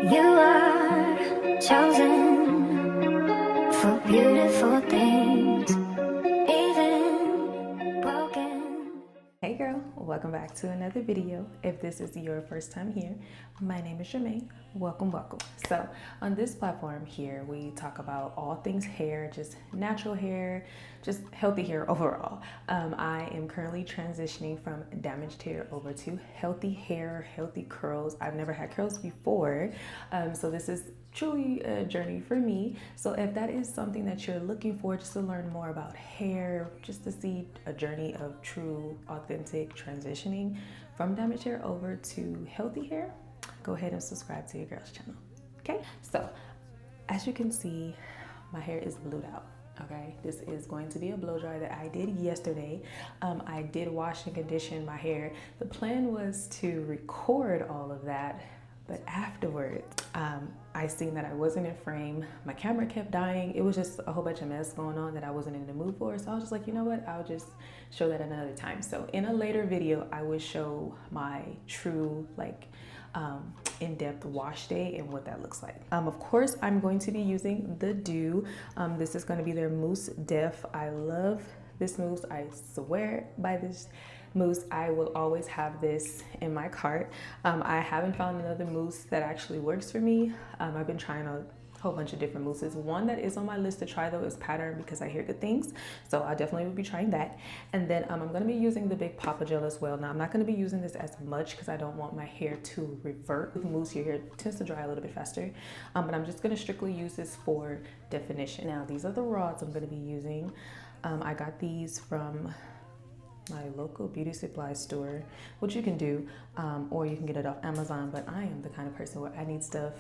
You are chosen for beautiful things, even broken. Hey girl, welcome back to another video. If this is your first time here, my name is Jermaine. Welcome. So on this platform here, we talk about all things hair, just natural hair, just healthy hair overall. I am currently transitioning from damaged hair over to healthy hair, healthy curls. I've never had curls before, so this is truly a journey for me. So if that is something that you're looking for, just to learn more about hair, just to see a journey of true, authentic transitioning from damaged hair over to healthy hair, go ahead and subscribe to your girl's channel. Okay, so as you can see, my hair is blued out. Okay, this is going to be a blow dry that I did yesterday. I did wash and condition my hair. The plan was to record all of that, but afterwards, I seen that I wasn't in frame. My camera kept dying. It was just a whole bunch of mess going on that I wasn't in the mood for. So I was just like, you know what? I'll just show that another time. So in a later video, I will show my true in-depth wash day and what that looks like. Of course, I'm going to be using the Doux. This is going to be their Mousse Def. I love this mousse. I swear by this mousse. I will always have this in my cart. I haven't found another mousse that actually works for me. I've been trying a whole bunch of different mousses. One that is on my list to try though is Pattern, because I hear good things. So I definitely will be trying that. And then I'm going to be using the Big Poppa gel as well. Now I'm not going to be using this as much because I don't want my hair to revert. With mousse, your hair tends to dry a little bit faster. But I'm just going to strictly use this for definition. Now these are the rods I'm going to be using. I got these from my local beauty supply store, which you can do, or you can get it off Amazon, but I am the kind of person where I need stuff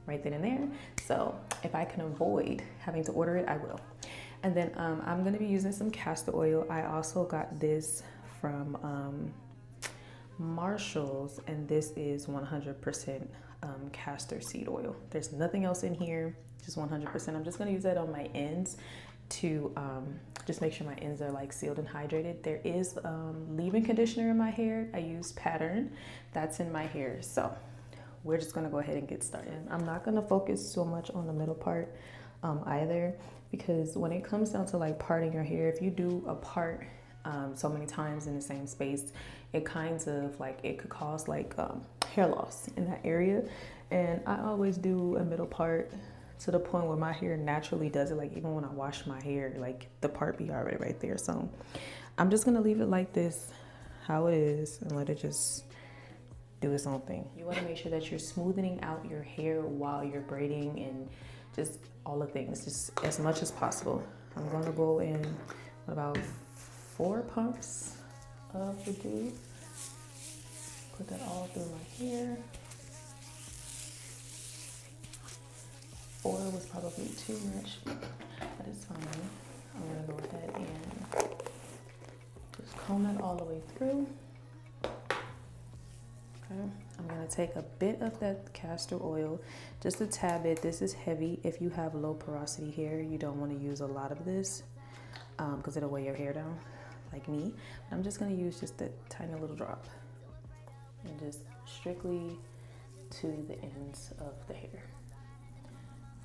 right then and there. So if I can avoid having to order it, I will. And then I'm gonna be using some castor oil. I also got this from Marshall's, and this is 100% castor seed oil. There's nothing else in here, just 100%. I'm just gonna use that on my ends to just make sure my ends are like sealed and hydrated. There is leave-in conditioner in my hair. I use Pattern. That's in my hair. So we're just gonna go ahead and get started. I'm not gonna focus so much on the middle part either, because when it comes down to like parting your hair, if you do a part so many times in the same space, it kinds of like, it could cause like hair loss in that area. And I always do a middle part to the point where my hair naturally does it. Like even when I wash my hair, like the part be already right there. So I'm just gonna leave it like this, how it is, and let it just do its own thing. You wanna make sure that you're smoothing out your hair while you're braiding and just all the things, just as much as possible. I'm gonna go in with about 4 pumps of the Doux. Put that all through my hair. 4 was probably too much, but it's fine. I'm gonna go ahead and just comb that all the way through. Okay, I'm gonna take a bit of that castor oil, just a tad bit. This is heavy. If you have low porosity hair, you don't wanna use a lot of this because it'll weigh your hair down, like me. I'm just gonna use just a tiny little drop and just strictly to the ends of the hair.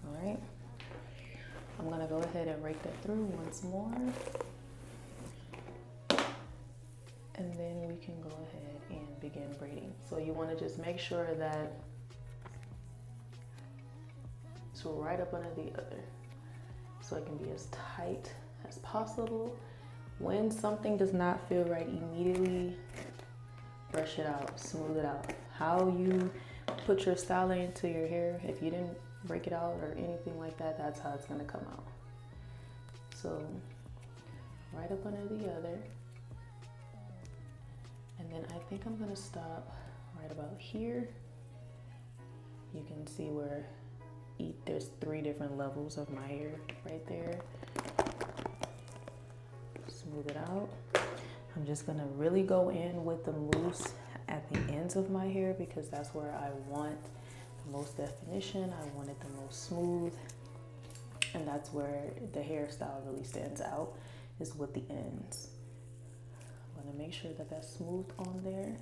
All right, I'm gonna go ahead and rake that through once more. And then we can go ahead and begin braiding. So you wanna just make sure that it's right up under the other, so it can be as tight as possible. When something does not feel right, immediately brush it out, smooth it out. How you put your styling into your hair, if you didn't break it out or anything like that, that's how it's gonna come out. So right up under the other. And then I think I'm gonna stop right about here. You can see where there's 3 different levels of my hair right there. Smooth it out. I'm just gonna really go in with the mousse at the ends of my hair because that's where I want the most definition. I want it the most smooth. And that's where the hairstyle really stands out, is with the ends. I'm gonna make sure that that's smooth on there.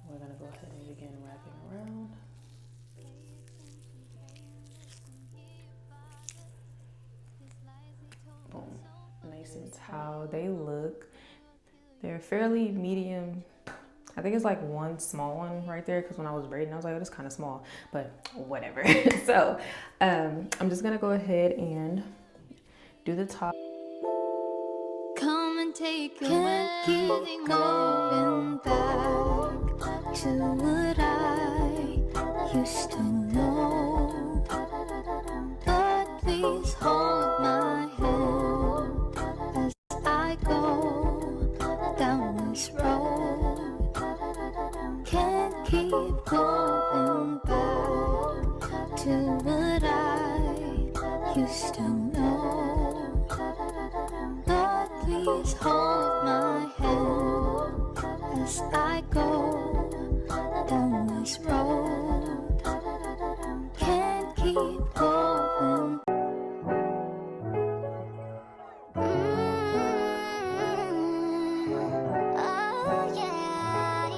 We're gonna go ahead and begin wrapping around. Boom. Nice and tight. How they look. They're fairly medium. I think it's like one small one right there, because when I was braiding I was like, oh, that's kind of small, but whatever. So I'm just gonna go ahead and do the top. Come and take it. Can't keep going back to what I used to know. But please hold my hand as I go down this road. Can't keep going back to what I used to know. But please hold my hand as I go down this road. Can't keep going. Oh yeah,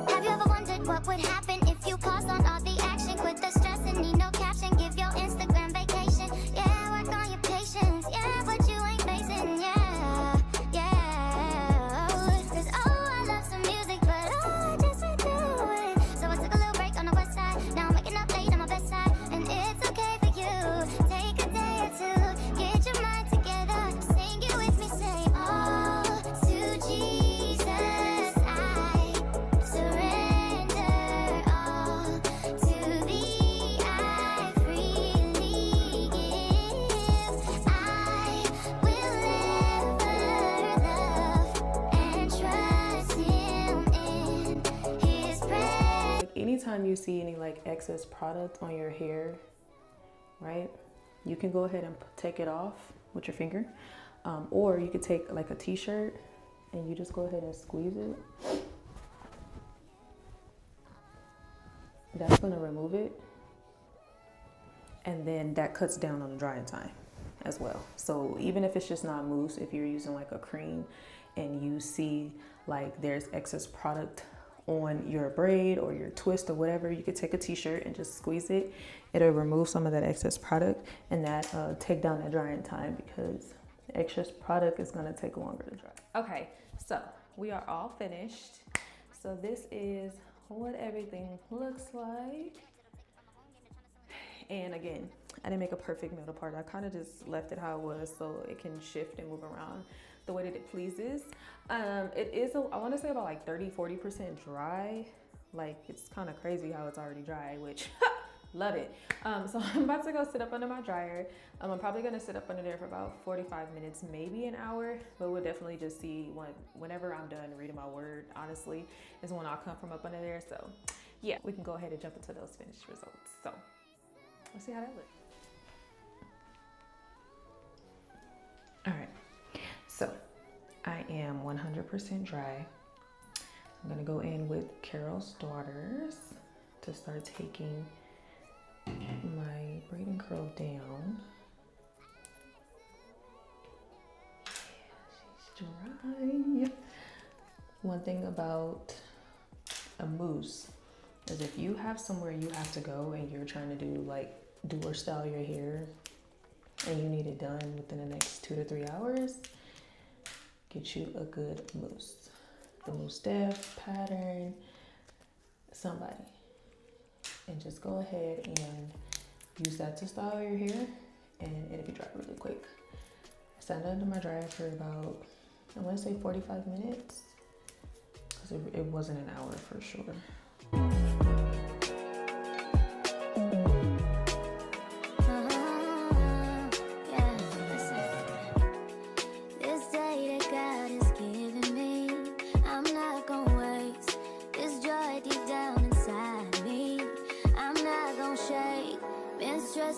Have you ever wondered what would happen if you paused on all the action? Quit the stress and need no caption. Give your Instagram vacation. Yeah, work on your patience. Yeah, but you ain't facing. Yeah, yeah. 'Cause I love some music, but I just went through it. So I took a little break on the west side. Now I'm waking up late on my best side, and it's okay for you. Take a day or two, get your mind together. Sing it with me, say all to Jesus. I surrender all to thee. I freely give. I will ever love and trust him in his presence. Like anytime you see any like excess product on your hair, right, you can go ahead and take it off with your finger, or you could take like a t-shirt and you just go ahead and squeeze it. That's going to remove it, and then that cuts down on the drying time as well. So even if it's just not mousse, if you're using like a cream and you see like there's excess product on your braid or your twist or whatever, you could take a t-shirt and just squeeze it. It'll remove some of that excess product, and that take down that drying time, because the excess product is going to take longer to dry. Okay, so we are all finished. So this is what everything looks like. And again, I didn't make a perfect middle part. I kind of just left it how it was so it can shift and move around the way that it pleases. It is, I want to say about like 30-40% dry. Like, it's kind of crazy how it's already dry, which love it. So I'm about to go sit up under my dryer. I'm probably going to sit up under there for about 45 minutes, maybe an hour, but we'll definitely just see whenever I'm done reading my word, honestly, is when I'll come from up under there. So yeah, we can go ahead and jump into those finished results. So let's see how that looks. All right, so I am 100% dry. I'm gonna go in with Carol's Daughters to start taking my braid and curl down. Yeah, she's dry. One thing about a mousse is if you have somewhere you have to go and you're trying to do or style your hair and you need it done within the next 2 to 3 hours, get you a good mousse. The Mousse Def pattern, somebody. And just go ahead and use that to style your hair, and it'll be dry really quick. I sat under my dryer for about, I want to say 45 minutes, because it wasn't an hour for sure.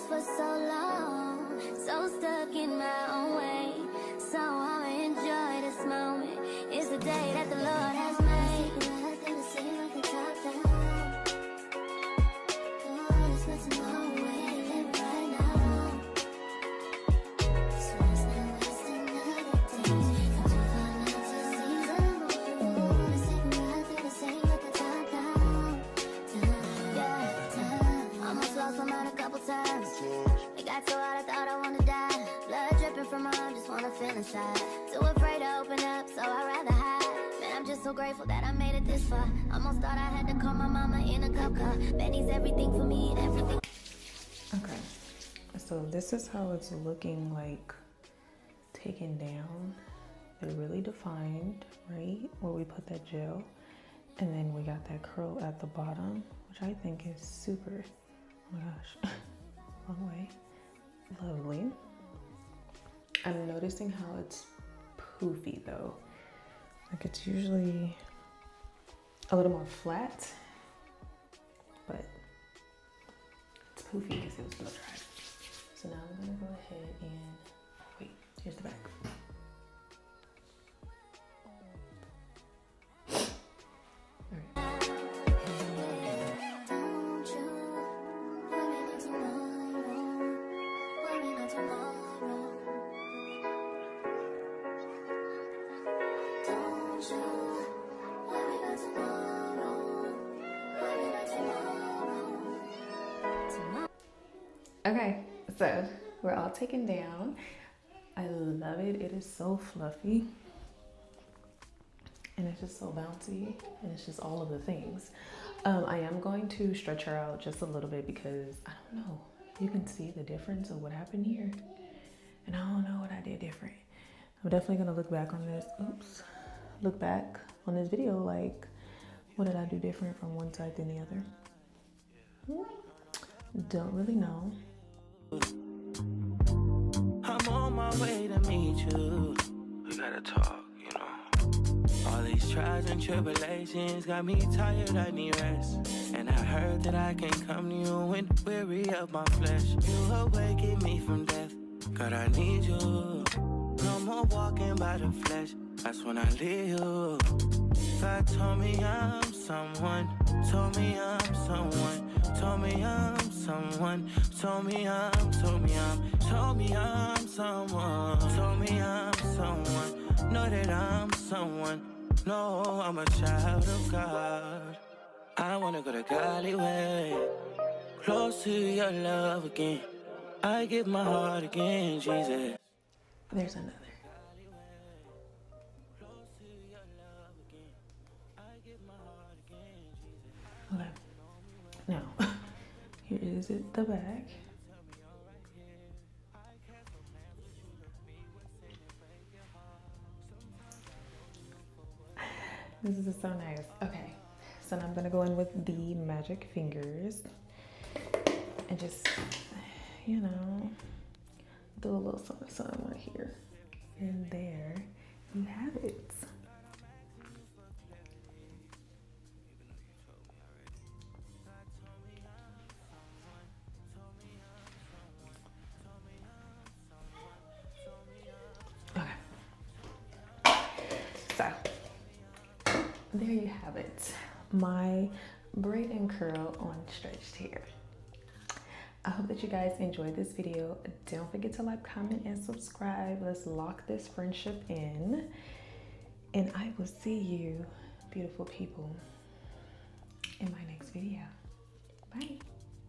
For so long, so stuck in my own way. So I'ma enjoy this moment. It's the day that the Lord has made. mom, just wanna feel inside. Too afraid to open up, so I'd rather hide. Man, I'm just so grateful that I made it this far. Almost thought I had to call my mama in a cop car. Benny's everything for me and everything. Okay, so this is how it's looking like taken down. They're really defined, right? Where we put that gel. And then we got that curl at the bottom, which I think is super, oh my gosh, wrong way, lovely. I'm noticing how it's poofy though. Like it's usually a little more flat, but it's poofy because it was blow dried. So now I'm gonna go ahead and, wait, here's the back. Okay, so we're all taken down. I love it. It is so fluffy. And it's just so bouncy. And it's just all of the things. I am going to stretch her out just a little bit because, I don't know, you can see the difference of what happened here. And I don't know what I did different. I'm definitely going to look back on this. Oops. Look back on this video like, what did I do different from one side than the other? Don't really know. I'm on my way to meet you. We gotta talk, you know. All these trials and tribulations got me tired, I need rest. And I heard that I can come to you when weary of my flesh. You awaken me from death, God, I need you. No more walking by the flesh, that's when I leave you. God told me I'm someone, told me I'm someone, told me I'm someone, told me I'm someone, told me I'm someone, know that I'm someone, no, I'm a child of God. I wanna go the godly way, close to your love again. I give my heart again, Jesus. There's another. Okay, now here is it, the back. This is so nice. Okay, so now I'm gonna go in with the magic fingers and just, you know, do a little something right here. And there you have it. So there you have it, my braid and curl on stretched hair. I hope that you guys enjoyed this video. Don't forget to like, comment, and subscribe. Let's lock this friendship in, and I will see you, beautiful people, in my next video. Bye.